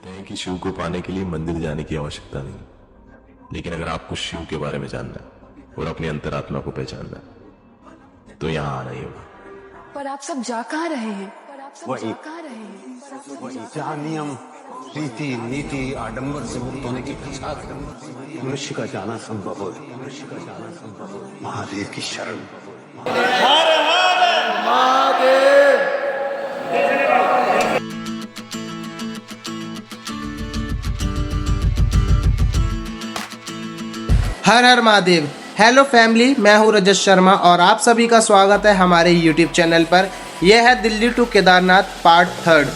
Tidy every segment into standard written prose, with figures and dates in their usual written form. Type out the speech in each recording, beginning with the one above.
कहते हैं कि शिव को पाने के लिए मंदिर जाने की आवश्यकता नहीं, लेकिन अगर आपको शिव के बारे में जानना है और अपनी अंतरात्मा को पहचानना है तो यहाँ आना ही होगा। पर आप सब जा कहाँ रहे हैं? जहाँ नियम, रीति, नीति, आडंबर से मुक्त होने की पश्चात मनुष्य का जाना संभव हो, महादेव की शरण। हर हर महादेव। हर हर महादेव। हेलो फैमिली, मैं हूं रजत शर्मा और आप सभी का स्वागत है हमारे यूट्यूब चैनल पर। यह है दिल्ली टू केदारनाथ पार्ट 3।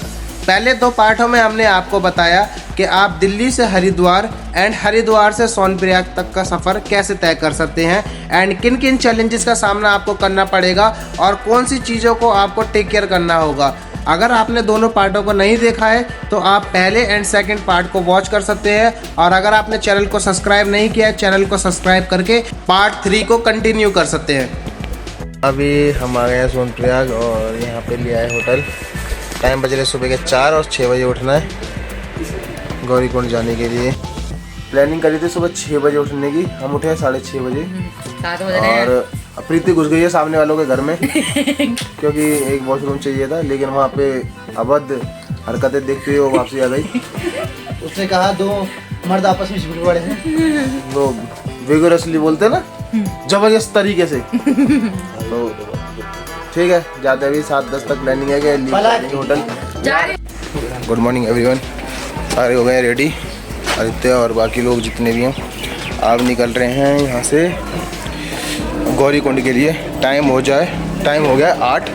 पहले 2 पार्टों में हमने आपको बताया कि आप दिल्ली से हरिद्वार एंड हरिद्वार से सोनप्रयाग तक का सफ़र कैसे तय कर सकते हैं एंड किन किन चैलेंजेस का सामना आपको करना पड़ेगा और कौन सी चीज़ों को आपको टेक केयर करना होगा। अगर आपने दोनों पार्टों को नहीं देखा है तो आप पहले एंड सेकंड पार्ट को वॉच कर सकते हैं, और अगर आपने चैनल को सब्सक्राइब नहीं किया है, चैनल को सब्सक्राइब करके पार्ट 3 को कंटिन्यू कर सकते हैं। अभी हम आ गए हैं सोनप्रयाग और यहाँ पे लिया है होटल। टाइम बज रहे सुबह के 4 और 6 बजे उठना है गौरीकुंड जाने के लिए। प्लानिंग करी थी सुबह 6 बजे उठने की, हम उठे 6:30 बजे। और प्रीति घुस गई है सामने वालों के घर में क्योंकि एक वॉशरूम चाहिए था, लेकिन वहाँ पे अभद्र हरकतें देखते हुए वो वापसी आ गई। उसने कहा 2 मर्द आपस में चिपके पड़े हैं, वो विगोरसली बोलते हैं ना, जबरदस्त तरीके से। तो ठीक है, जाते अभी 7:10 तक प्लानिंग है कि होटल। गुड मॉर्निंग एवरीवन, सारे हो गए रेडी। आदित्य और बाकी लोग जितने भी हैं आप निकल रहे हैं यहाँ से गौरीकुंड के लिए। टाइम हो गया 8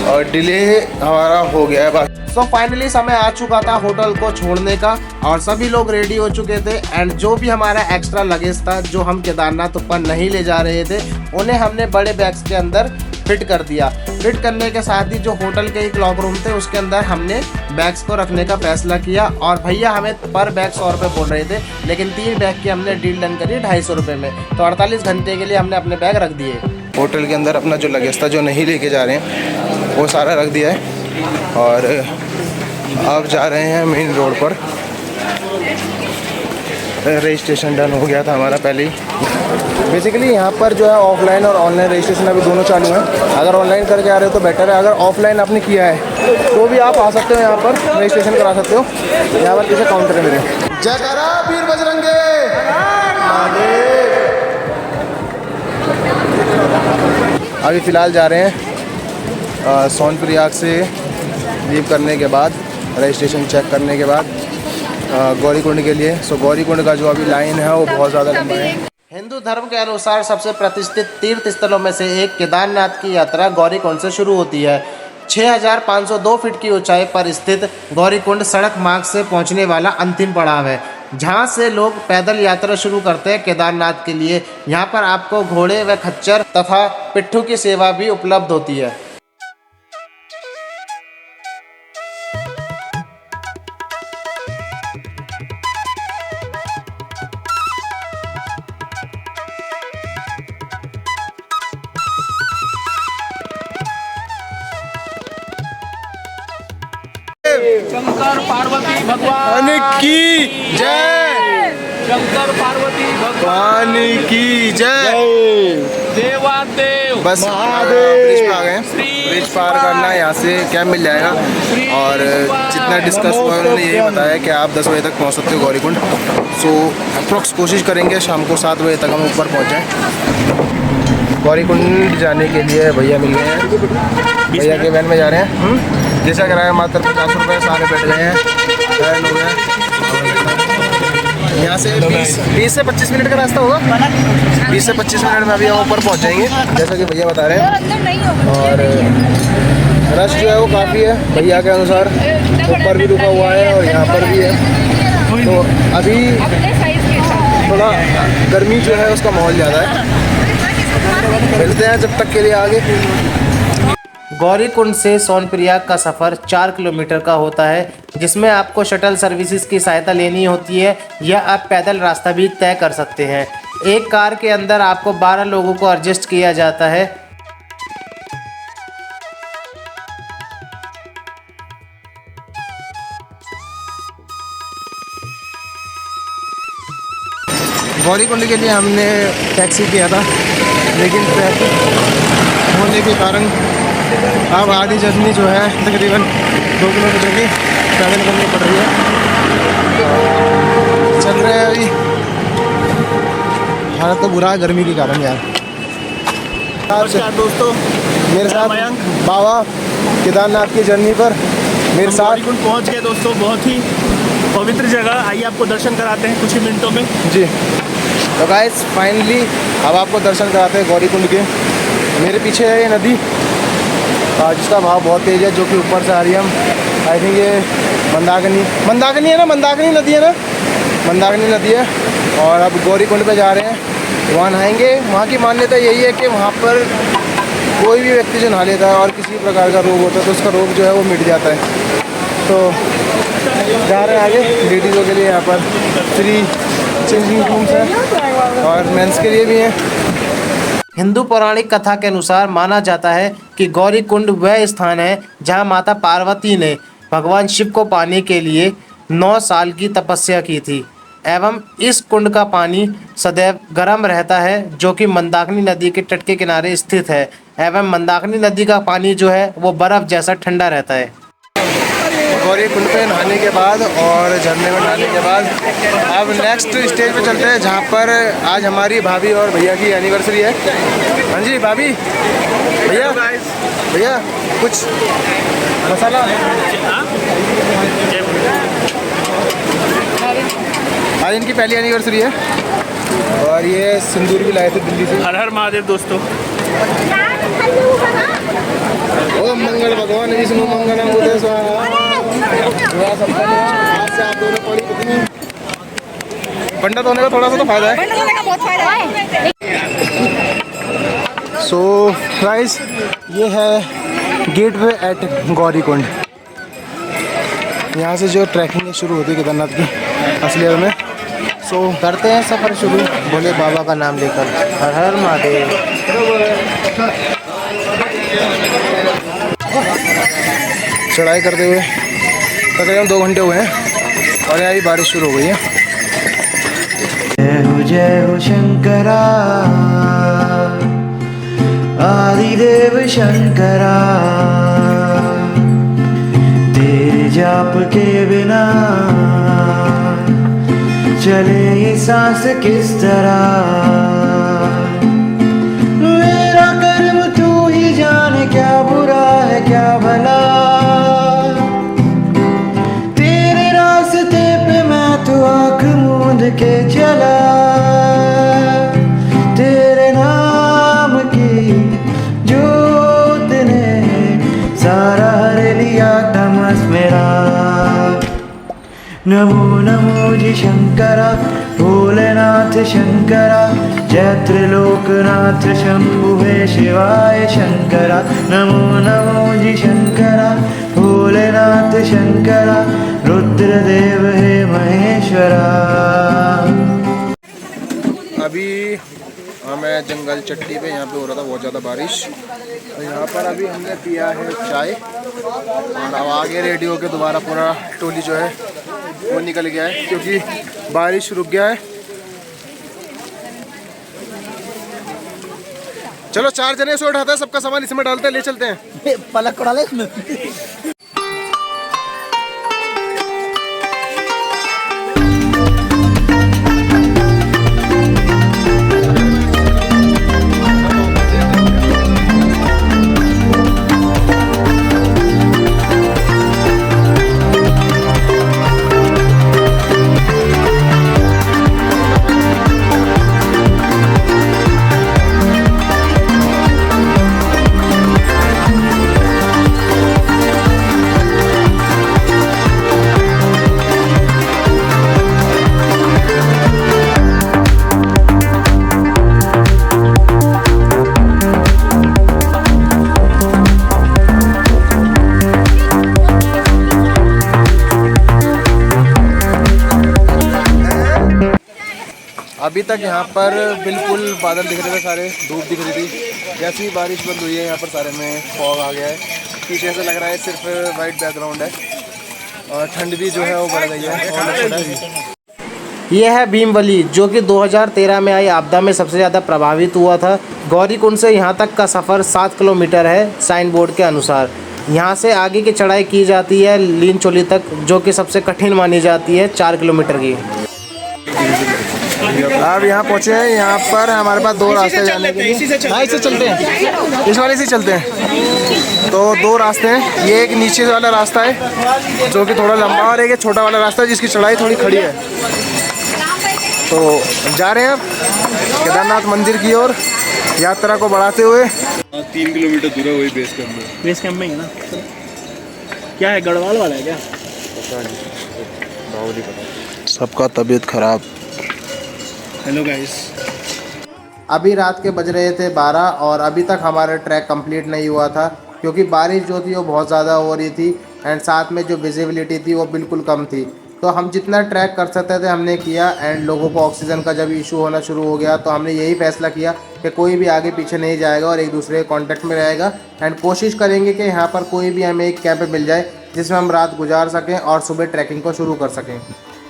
और डिले हमारा हो गया है बस। सो फाइनली समय आ चुका था होटल को छोड़ने का और सभी लोग रेडी हो चुके थे। एंड जो भी हमारा एक्स्ट्रा लगेज था जो हम केदारनाथ ऊपर नहीं ले जा रहे थे, उन्हें हमने बड़े बैग्स के अंदर फिट कर दिया। फिट करने के साथ ही जो होटल के एक लॉक रूम थे उसके अंदर हमने बैग्स को रखने का फैसला किया। और भैया हमें पर बैग 100 रुपये बोल रहे थे, लेकिन 3 बैग की हमने डील डन करी 250 रुपये में। तो 48 घंटे के लिए हमने अपने बैग रख दिए। होटल के अंदर अपना जो लगेज था जो नहीं लेके जा रहे हैं वो सारा रख दिया है और अब जा रहे हैं मेन रोड पर। रजिस्ट्रेशन डन हो गया था हमारा पहले ही। बेसिकली यहाँ पर जो है ऑफलाइन और ऑनलाइन रजिस्ट्रेशन अभी दोनों चालू हैं। अगर ऑनलाइन करके आ रहे हो तो बेटर है, अगर ऑफलाइन आपने किया है तो भी आप आ सकते हो, यहाँ पर रजिस्ट्रेशन करा सकते हो। यहाँ पर किसी काउंटर है मेरे। जयकारा वीर बजरंगे। अभी फ़िलहाल जा रहे हैं सोनप्रयाग से लीव करने के बाद, रजिस्ट्रेशन चेक करने के बाद गौरीकुंड के लिए। सो गौरीकुंड का जो अभी लाइन है वो बहुत ज़्यादा लंबा है। हिंदू धर्म के अनुसार सबसे प्रतिष्ठित तीर्थ स्थलों में से एक केदारनाथ की यात्रा गौरीकुंड से शुरू होती है। 6502 फीट की ऊंचाई पर स्थित गौरीकुंड सड़क मार्ग से पहुंचने वाला अंतिम पड़ाव है, जहां से लोग पैदल यात्रा शुरू करते हैं केदारनाथ के लिए। यहां पर आपको घोड़े व खच्चर तथा पिट्ठू की सेवा भी उपलब्ध होती है। शंकर पार्वती भगवान की जय। शंकर पार्वती भगवान की जय। देवादेव बस ब्रिज पे आ गए। ब्रिज पार करना है, यहाँ से कैब मिल जाएगा। और जितना डिस्कस हुआ है उन्होंने यही बताया कि आप 10 बजे तक पहुँच सकते हो गौरीकुंड। सो अप्रॉक्स कोशिश करेंगे शाम को 7 बजे तक हम ऊपर पहुँच जाएँ। गौरीकुंड जाने के लिए भैया मिल गए हैं, भैया के वैन में जा रहे हैं। जैसा किराया मात्र 50 रुपये, सारे बैठ गए हैं। यहाँ से 20 से 25 मिनट का रास्ता होगा। 20 से 25 मिनट में अभी हम ऊपर पहुँच जाएंगे जैसा कि भैया बता रहे हैं। और रश जो है वो काफ़ी है भैया के अनुसार। ऊपर भी रुका हुआ है और यहाँ पर भी है। तो अभी थोड़ा गर्मी जो है उसका माहौल ज़्यादा है। मिलते हैं जब तक के लिए आगे। गौरीकुंड से सोनप्रयाग का सफ़र 4 किलोमीटर का होता है, जिसमें आपको शटल सर्विसेज की सहायता लेनी होती है या आप पैदल रास्ता भी तय कर सकते हैं। एक कार के अंदर आपको 12 लोगों को एडजस्ट किया जाता है। गौरीकुंड के लिए हमने टैक्सी किया था, लेकिन ट्रैफिक होने के कारण अब आधी जर्नी जो है तकरीबन 2 किलोमीटर की पैदल करनी पड़ रही है। चल रहे हैं अभी, हालत तो बुरा है गर्मी के कारण यार। नमस्कार दोस्तों, मेरे साथ बाबा केदारनाथ की जर्नी पर मेरे साथ गौरीकुंड पहुंच गए दोस्तों। बहुत ही पवित्र जगह, आइए आपको दर्शन कराते हैं कुछ ही मिनटों में। जी। तो गाइस फाइनली अब आपको दर्शन कराते हैं गौरीकुंड के। मेरे पीछे है ये नदी जिसका भाव बहुत तेज़ है, जो कि ऊपर से आ रही है। हम आई थिंक ये मंदाकिनी है ना, मंदाकिनी नदी है ना, मंदाकिनी नदी है। और अब गौरीकुंड पे जा रहे हैं, वहाँ नहाएंगे। वहाँ की मान्यता यही है कि वहाँ पर कोई भी व्यक्ति जो नहा लेता है और किसी प्रकार का रोग होता है तो उसका रोग जो है वो मिट जाता है। तो जा रहे हैं आगे लेडीज़ों के लिए यहाँ पर फ्री चेंजिंग रूम्स हैं और मेंस के लिए भी हैं। हिंदू पौराणिक कथा के अनुसार माना जाता है कि गौरीकुंड वह स्थान है जहां माता पार्वती ने भगवान शिव को पाने के लिए 9 साल की तपस्या की थी एवं इस कुंड का पानी सदैव गर्म रहता है, जो कि मंदाकिनी नदी के तट के किनारे स्थित है एवं मंदाकिनी नदी का पानी जो है वो बर्फ़ जैसा ठंडा रहता है। गौरीकुंड पे नहाने के बाद और झरने में नहाने के बाद अब नेक्स्ट स्टेज पे चलते हैं, जहाँ पर आज हमारी भाभी और भैया की एनिवर्सरी है। हाँ जी भाभी, भैया कुछ मसाला। आज इनकी पहली एनिवर्सरी है और ये सिंदूर भी लाए थे दिल्ली से। हर हर महादेव दोस्तों। ओम मंगल भगवान विष्णु मंगलम बुधे स्वाहा। आज से आप दोनों पड़ी कितनी पंडित होने का थोड़ा सा तो फायदा है। पंडित होने का बहुत फायदा है। सो गाइस, ये है गेटवे एट गौरीकुंड। यहाँ से जो ट्रैकिंग शुरू होती है केदारनाथ की असलियत में। सो करते हैं सफ़र शुरू भोले बाबा का नाम लेकर। हर हर महादेव। चढ़ाई करते हुए तकरीबन 2 घंटे हुए हैं और यहाँ भी बारिश शुरू हो गई है। जय हो शंकरा आदिदेव शंकरा, तेरे जाप के बिना चले ये सांस किस तरह। मेरा कर्म तू ही जाने, क्या बुरा है क्या भला। तेरे रास्ते पे मैं तो आँख मूंद के चला। तेरे नाम की जोत ने सारा हर लिया तमस मेरा। नमो नमो जी शंकरा, भोलेनाथ शंकरा, जय त्रिलोकनाथ शंभु हे शिवाय शंकरा। नमो नमो जी शंकरा, भोलेनाथ शंकरा, रुद्रदेव हे महेश्वरा। अभी मैं जंगल चट्टी पे, यहाँ पे हो रहा था बहुत ज़्यादा बारिश। तो यहाँ पर अभी हमने पिया है चाय और अब आगे रेडी होकर दोबारा पूरा टोली जो है वो निकल गया है, क्योंकि बारिश रुक गया है। चलो 4 जने से उठाते हैं, सबका सामान इसमें डालते हैं, ले चलते हैं। पलक उड़ा ले इसमें। अभी तक यहाँ पर बिल्कुल बादल दिख रहे थे, सारे धूप दिख रही थी। जैसे ही बारिश बंद हुई है यहाँ पर सारे में फॉग आ गया है। पीछे से लग रहा है सिर्फ वाइट बैकग्राउंड है और ठंड भी जो है वो बढ़ गई है। ये है भीमवली, जो कि 2013 में आई आपदा में सबसे ज़्यादा प्रभावित हुआ था। गौरीकुंड से यहाँ तक का सफ़र 7 किलोमीटर है साइन बोर्ड के अनुसार। यहाँ से आगे की चढ़ाई की जाती है लीनचोली तक, जो कि सबसे कठिन मानी जाती है 4 किलोमीटर की। अब यहाँ पहुँचे हैं। यहाँ पर हमारे पास दो रास्ते जाने के लिए। हाँ, इससे चलते हैं, इस वाले से चलते हैं। तो दो रास्ते हैं। ये एक नीचे वाला रास्ता है जो कि थोड़ा लंबा, और एक छोटा वाला रास्ता है जिसकी चढ़ाई थोड़ी खड़ी है। तो जा रहे हैं अब केदारनाथ मंदिर की ओर यात्रा को बढ़ाते हुए। 3 किलोमीटर दूर है, वही बेस कैंप में। बेस कैंप में ही है ना? क्या है, गढ़वाल वाला है क्या? सबका तबीयत खराब। हेलो गाइस, अभी रात के बज रहे थे 12 और अभी तक हमारा ट्रैक कंप्लीट नहीं हुआ था, क्योंकि बारिश जो थी वो बहुत ज़्यादा हो रही थी एंड साथ में जो विजिबिलिटी थी वो बिल्कुल कम थी। तो हम जितना ट्रैक कर सकते थे हमने किया एंड लोगों को ऑक्सीजन का जब इशू होना शुरू हो गया तो हमने यही फैसला किया कि कोई भी आगे पीछे नहीं जाएगा और एक दूसरे के कांटेक्ट में रहेगा एंड कोशिश करेंगे कि यहाँ पर कोई भी हमें एक कैंप मिल जाए जिसमें हम रात गुजार सकें और सुबह ट्रैकिंग को शुरू कर सकें।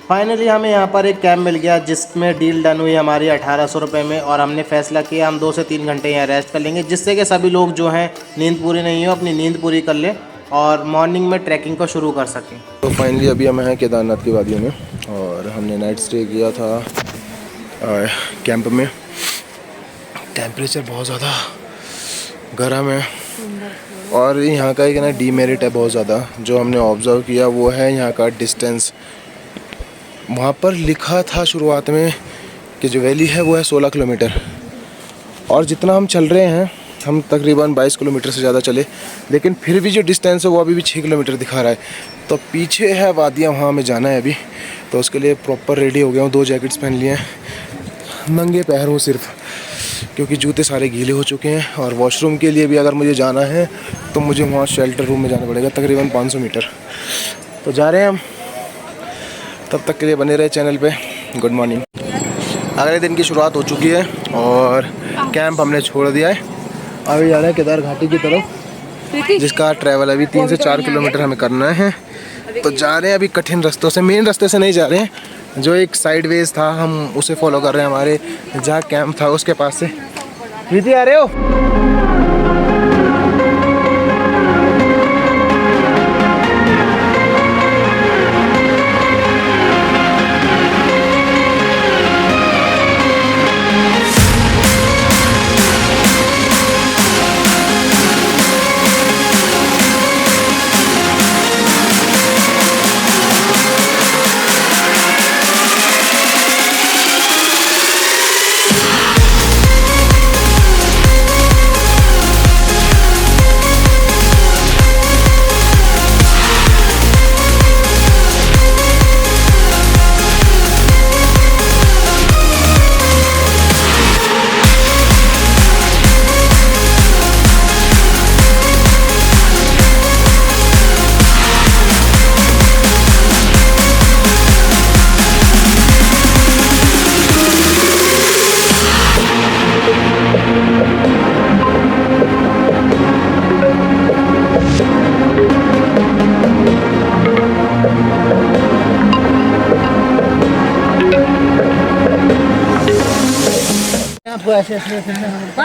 फाइनली हमें यहाँ पर एक कैंप मिल गया जिसमें डील डन हुई हमारी 1800 रुपये में, और हमने फैसला किया हम 2 से 3 घंटे यहाँ रेस्ट कर लेंगे, जिससे कि सभी लोग जो हैं नींद पूरी नहीं हो अपनी नींद पूरी कर लें और मॉर्निंग में ट्रैकिंग को शुरू कर सकें। तो फाइनली अभी हम हैं केदारनाथ की वादियों में और हमने नाइट स्टे किया था कैंप में। टेम्परेचर बहुत ज़्यादा गर्म है और यहाँ का एक ना डीमेरिट है बहुत ज़्यादा जो हमने ऑब्ज़र्व किया, वो है यहाँ का डिस्टेंस। वहाँ पर लिखा था शुरुआत में कि जो वैली है वो है 16 किलोमीटर, और जितना हम चल रहे हैं हम तकरीबन 22 किलोमीटर से ज़्यादा चले, लेकिन फिर भी जो डिस्टेंस है वो अभी भी 6 किलोमीटर दिखा रहा है। तो पीछे है वादियाँ, वहाँ हमें जाना है अभी, तो उसके लिए प्रॉपर रेडी हो गया हूँ। 2 जैकेट्स पहन लिए हैं, नंगे पैर हूँ सिर्फ, क्योंकि जूते सारे गीले हो चुके हैं। और वॉशरूम के लिए भी अगर मुझे जाना है तो मुझे वहाँ शेल्टर रूम में जाना पड़ेगा, तकरीबन 500 मीटर। तो जा रहे हैं हम, तब तक के लिए बने रहे चैनल पे। Good morning. अगले दिन की शुरुआत हो चुकी है और कैंप हमने छोड़ दिया है। अभी जा रहे हैं केदार घाटी की तरफ, जिसका ट्रैवल अभी 3 से 4 किलोमीटर हमें करना है। तो जा रहे हैं अभी कठिन रास्तों से, मेन रास्ते से नहीं जा रहे हैं, जो एक साइडवेज था हम उसे फॉलो कर रहे हैं, हमारे जहाँ कैंप था उसके पास से। प्रीति आ रहे हो?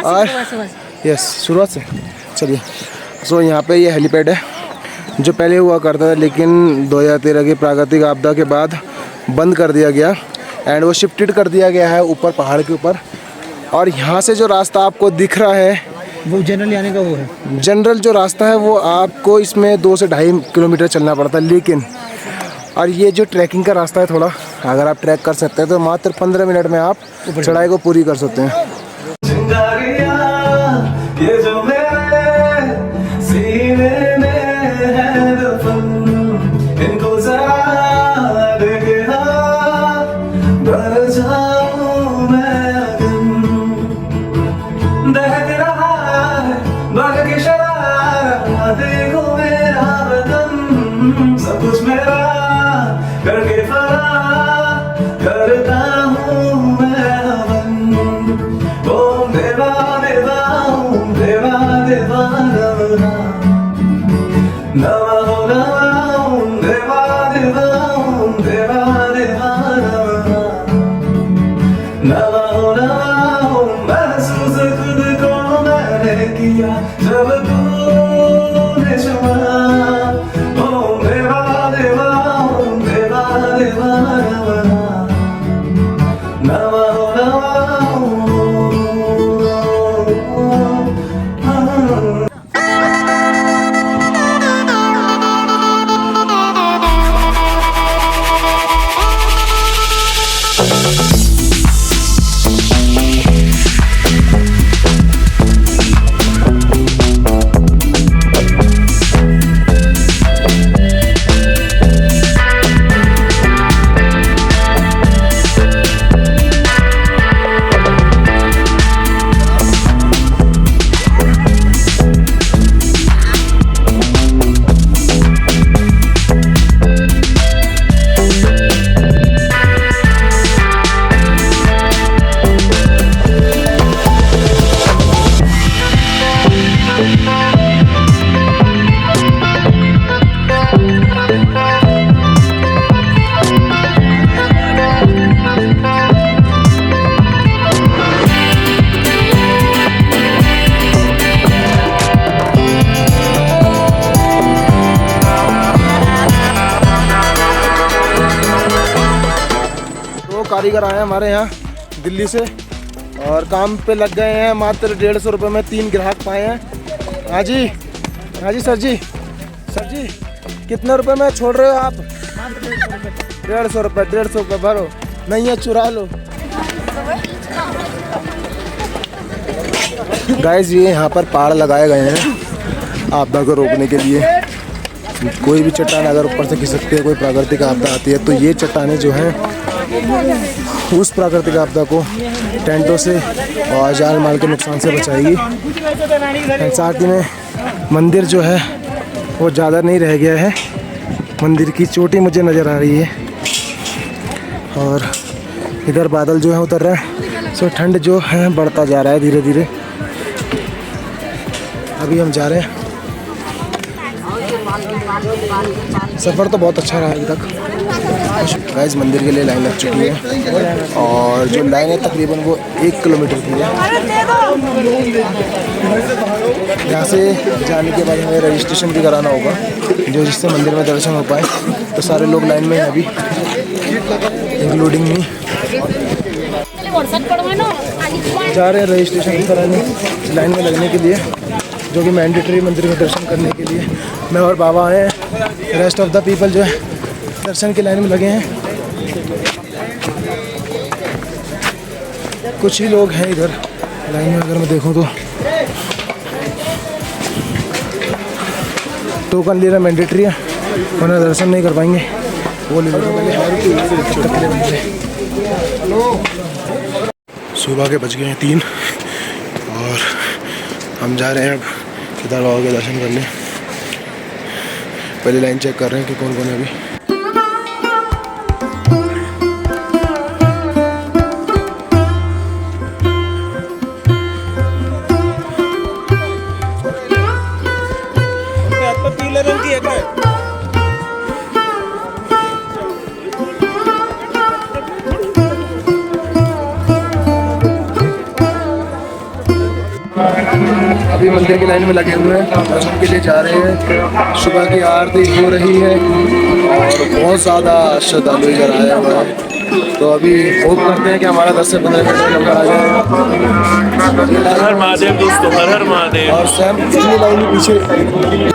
और यस, शुरुआत से चलिए। सो यहाँ पे ये हेलीपैड है जो पहले हुआ करता था, लेकिन 2013 की प्राकृतिक आपदा के बाद बंद कर दिया गया एंड वो शिफ्टेड कर दिया गया है ऊपर पहाड़ के ऊपर। और यहाँ से जो रास्ता आपको दिख रहा है वो जनरल आने का वो है, जनरल जो रास्ता है वो आपको इसमें 2 से 2.5 किलोमीटर चलना पड़ता है, लेकिन और ये जो ट्रैकिंग का रास्ता है थोड़ा, अगर आप ट्रैक कर सकते हैं तो मात्र 15 मिनट में आप चढ़ाई को पूरी कर सकते हैं। ये जो मेरे सीने में है दफन, इनको जरा देखे भर जाऊं मैं अगन। दहक रहा है बाग की शरारा, देखो मेरा वतन, सब कुछ मेरा करके फरा करता हूँ मैं हवन। ओम देवा देवा, ओम देवा कारीगर आए हैं हमारे यहाँ दिल्ली से और काम पे लग गए हैं। मात्र 150 रुपये में 3 ग्राहक पाए हैं। हाँ जी सर जी कितने रुपए में छोड़ रहे हो आप? 150 रुपये 150 रुपये भरो, नहीं है चुरा लो। गाइस ये यहाँ पर पहाड़ लगाए गए हैं आपदा को रोकने के लिए। कोई भी चट्टान अगर ऊपर से खिसकती है, कोई प्राकृतिक आपदा आती है, तो ये चट्टानें जो हैं उस प्राकृतिक आपदा को टेंटों से और जान माल के नुकसान से बचाएगी। साथ ही में मंदिर जो है वो ज़्यादा नहीं रह गया है, मंदिर की चोटी मुझे नज़र आ रही है और इधर बादल जो है उतर रहा है। सो ठंड जो है बढ़ता जा रहा है धीरे धीरे। अभी हम जा रहे हैं। सफ़र तो बहुत अच्छा रहा अभी तक। गाइस मंदिर के लिए लाइन लग चुकी है और जो लाइन है तकरीबन वो 1 किलोमीटर की है। यहाँ से जाने के बाद हमें रजिस्ट्रेशन भी कराना होगा, जो जिससे मंदिर में दर्शन हो पाए। तो सारे लोग लाइन में हैं अभी, इंक्लूडिंग मी। जा रहे हैं रजिस्ट्रेशन कराने, लाइन में लगने के लिए, जो कि मैंडेटरी मंदिर में दर्शन करने के लिए। मैं और बाबा आए हैं, रेस्ट ऑफ द पीपल जो है दर्शन की लाइन में लगे हैं। कुछ ही लोग हैं इधर लाइन में, अगर मैं देखूं तो टोकन लेना मैंडेटरी है, वरना दर्शन नहीं कर पाएंगे। वो ले लो पहले। सुबह के बज गए हैं 3 और हम जा रहे हैं अब केदार बाबा के दर्शन करने। पहले लाइन चेक कर रहे हैं कि कौन कौन है अभी। पीले रंग की है क्या? अभी मंदिर की लाइन में लगे हुए हैं, दर्शन के लिए जा रहे हैं। सुबह की आरती हो रही है और बहुत ज़्यादा श्रद्धालु इधर आए हुए हैं। तो अभी होप करते हैं कि हमारा 10 से 15 मिनट में नंबर आ जाएगा। हर हर महादेव दोस्तों, हर हर महादेव। और सैम पिछली लाइन पीछे।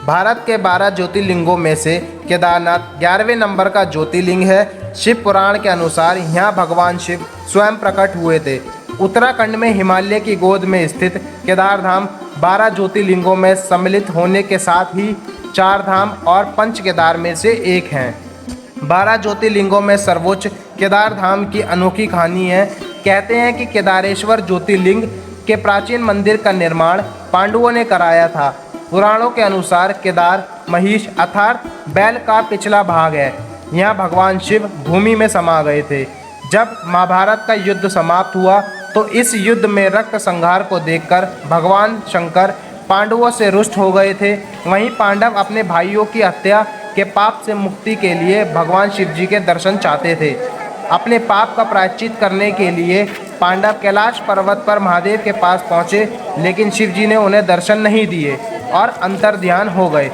भारत के 12 ज्योतिर्लिंगों में से केदारनाथ 11वें नंबर का ज्योतिर्लिंग है। शिव पुराण के अनुसार यहाँ भगवान शिव स्वयं प्रकट हुए थे। उत्तराखंड में हिमालय की गोद में स्थित केदार धाम 12 ज्योतिर्लिंगों में सम्मिलित होने के साथ ही 4 धाम और पंच केदार में से एक हैं। 12 ज्योतिर्लिंगों में सर्वोच्च केदार धाम की अनोखी कहानी है। कहते हैं कि केदारेश्वर ज्योतिर्लिंग के प्राचीन मंदिर का निर्माण पांडवों ने कराया था। पुराणों के अनुसार केदार महिष अर्थात बैल का पिछला भाग है। यहाँ भगवान शिव भूमि में समा गए थे। जब महाभारत का युद्ध समाप्त हुआ तो इस युद्ध में रक्त संहार को देखकर भगवान शंकर पांडवों से रुष्ट हो गए थे। वहीं पांडव अपने भाइयों की हत्या के पाप से मुक्ति के लिए भगवान शिव जी के दर्शन चाहते थे। अपने पाप का प्रायश्चित करने के लिए पांडव कैलाश पर्वत पर महादेव के पास पहुँचे, लेकिन शिव जी ने उन्हें दर्शन नहीं दिए और अंतर्ध्यान हो गए।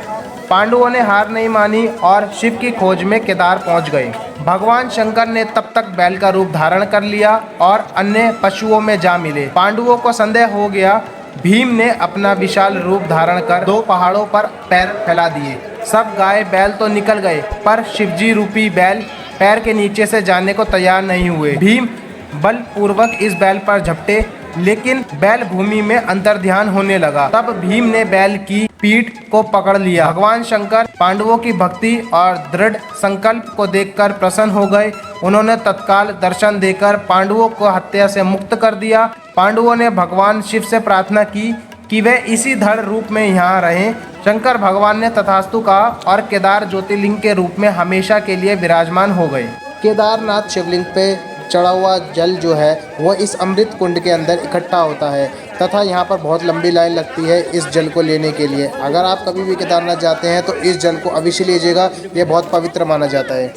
पांडवों ने हार नहीं मानी और शिव की खोज में केदार पहुंच गए। भगवान शंकर ने तब तक बैल का रूप धारण कर लिया और अन्य पशुओं में जा मिले। पांडवों को संदेह हो गया। भीम ने अपना विशाल रूप धारण कर 2 पहाड़ों पर पैर फैला दिए। सब गाय बैल तो निकल गए, पर शिवजी रूपी बैल पैर के नीचे से जाने को तैयार नहीं हुए। भीम बलपूर्वक इस बैल पर झपटे, लेकिन बैल भूमि में अंतर्ध्यान होने लगा। तब भीम ने बैल की पीठ को पकड़ लिया। भगवान शंकर पांडवों की भक्ति और दृढ़ संकल्प को देखकर प्रसन्न हो गए। उन्होंने तत्काल दर्शन देकर पांडवों को हत्या से मुक्त कर दिया। पांडवों ने भगवान शिव से प्रार्थना की कि वे इसी दृढ़ रूप में यहाँ रहें। शंकर भगवान ने तथास्तु कहा और केदार ज्योतिर्लिंग के रूप में हमेशा के लिए विराजमान हो गए। केदारनाथ शिवलिंग पे चढ़ा हुआ जल जो है वो इस अमृत कुंड के अंदर इकट्ठा होता है तथा यहाँ पर बहुत लंबी लाइन लगती है इस जल को लेने के लिए। अगर आप कभी भी केदारनाथ जाते हैं तो इस जल को अवश्य लीजिएगा, ये बहुत पवित्र माना जाता है।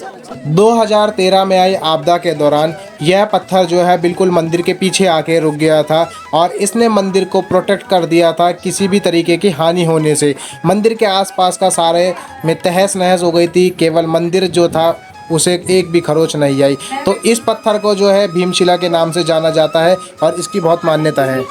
2013 में आई आपदा के दौरान यह पत्थर जो है बिल्कुल मंदिर के पीछे आके रुक गया था और इसने मंदिर को प्रोटेक्ट कर दिया था किसी भी तरीके की हानि होने से। मंदिर के आसपास का सारे में तहस नहस हो गई थी, केवल मंदिर जो था उसे एक भी खरोच नहीं आई। तो इस पत्थर को जो है भीमशिला के नाम से जाना जाता है और इसकी बहुत मान्यता है।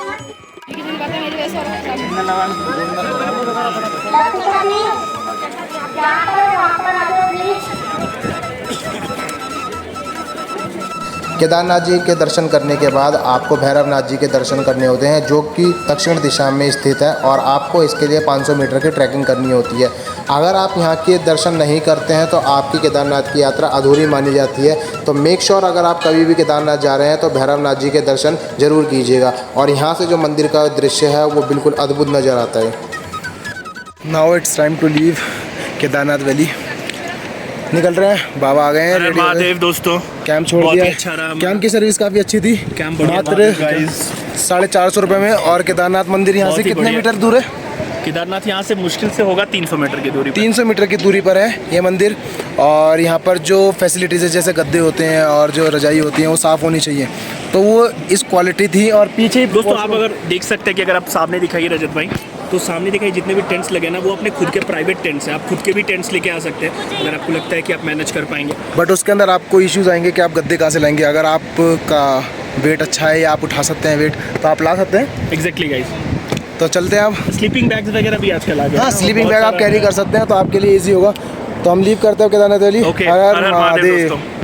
केदारनाथ जी के दर्शन करने के बाद आपको भैरवनाथ जी के दर्शन करने होते हैं जो कि दक्षिण दिशा में स्थित है और आपको इसके लिए 500 मीटर की ट्रैकिंग करनी होती है। अगर आप यहाँ के दर्शन नहीं करते हैं तो आपकी केदारनाथ की यात्रा अधूरी मानी जाती है। तो मेक श्योर अगर आप कभी भी केदारनाथ जा रहे हैं तो भैरवनाथ जी के दर्शन ज़रूर कीजिएगा और यहाँ से जो मंदिर का दृश्य है वो बिल्कुल अद्भुत नज़र आता है। Now it's time to leave Kedarnath valley. निकल रहे हैं, बाबा आ गए हैं, रेडी हो गए। दोस्तों कैंप छोड़ दिया। कैंप की सर्विस काफ़ी अच्छी थी। मात्र 450 रुपये में। और केदारनाथ मंदिर यहाँ से कितने मीटर दूर है? केदारनाथ यहाँ से मुश्किल से होगा 300 मीटर की दूरी 300 मीटर की दूरी पर है ये मंदिर। और यहाँ पर जो फैसिलिटीज़ है जैसे गद्दे होते हैं और जो रजाई होती हैं वो साफ़ होनी चाहिए, तो वो इस क्वालिटी थी। और पीछे दोस्तों आप अगर देख सकते हैं कि अगर आप सामने दिखाइए रजत भाई, तो सामने दिखाइए जितने भी टेंट्स लगे ना वो अपने खुद के प्राइवेट टेंट्स हैं। आप खुद के भी टेंट्स लेके आ सकते हैं अगर आपको लगता है कि आप मैनेज कर पाएंगे। बट उसके अंदर आपको इश्यूज़ आएंगे कि आप गद्दे कहाँ से लाएंगे। अगर आपका वेट अच्छा है या आप उठा सकते हैं वेट तो आप ला सकते हैं। एग्जैक्टली गाइस, तो चलते हैं आप। स्लीपिंग बैग्स वगैरह भी आजकल आ गए। हाँ, स्लीपिंग बैग आप कैरी कर सकते हैं तो आपके लिए ईजी होगा। तो हम लीव करते हैं केदारनाथ वैली। हर हर महादेव दोस्तों।